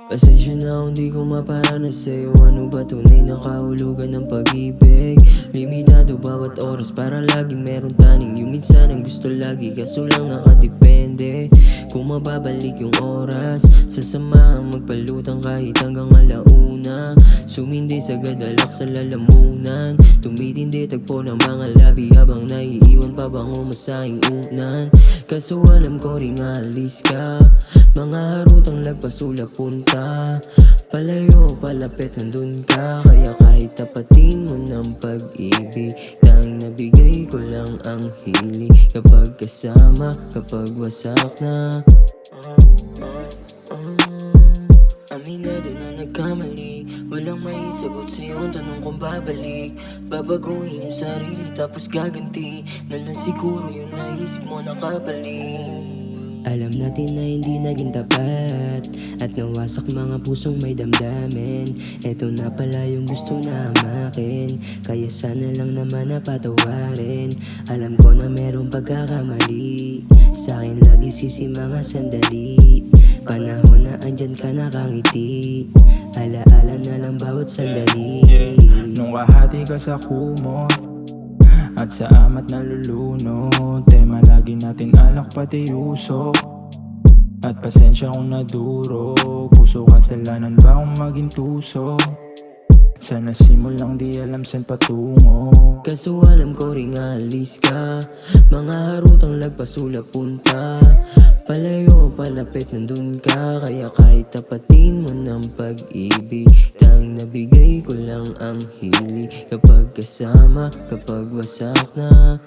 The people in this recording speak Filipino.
Pasensya na kung di ko maparanas sa'yo. Ano ba tunay na kahulugan ng pag-ibig? Limitado bawat oras para laging meron taning. Yung minsan ang gusto lagi kaso lang nakadepende. Kung mababalik yung oras, sasamahang magpalutang kahit hanggang alauna. Sumindi sa gadalak sa lalamunan. Tumitindi tagpo ng mga labi habang naiiwan pa bang umasahing unan. Kaso alam ko rin alis ka. Mga harutang lagpasula punta. Palayo palapit nandun ka. Kaya kahit tapatin mo ng pag-ibig, tanging nabigay ko lang ang hiling. Kapag kasama, kapag wasak na. Aminado na nagkamali. Walang may sagot sa'yo ang tanong kung babalik. Babaguhin yung sarili tapos gaganti. Na lang siguro yung naisip mo nakabalik. Alam natin na hindi naging tapat at nawasak mga pusong may damdamin. Eto na pala yung gusto na amakin, kaya sana lang naman napatawarin. Alam ko na merong pagkakamali, sa'kin lagi sisi mga sandali. Panahon na andyan ka nakangiti, alaala na lang bawat sandali. Nung kahati ka sa kumot at sa amat nalulunod, tema lagi natin alak pati usok. At pasensya kung nadurog, puso kasalanan ba kung maging tuso? Sana simulang di alam saan patungo. Kaso alam ko rin alis ka. Mga harutang lagpasula punta. Palayo palapit nandun ka. Kaya kahit tapatin mo ng pag-ibig, tanging nabigay ko lang ang hiling. Kapag kasama, kapag wasak na.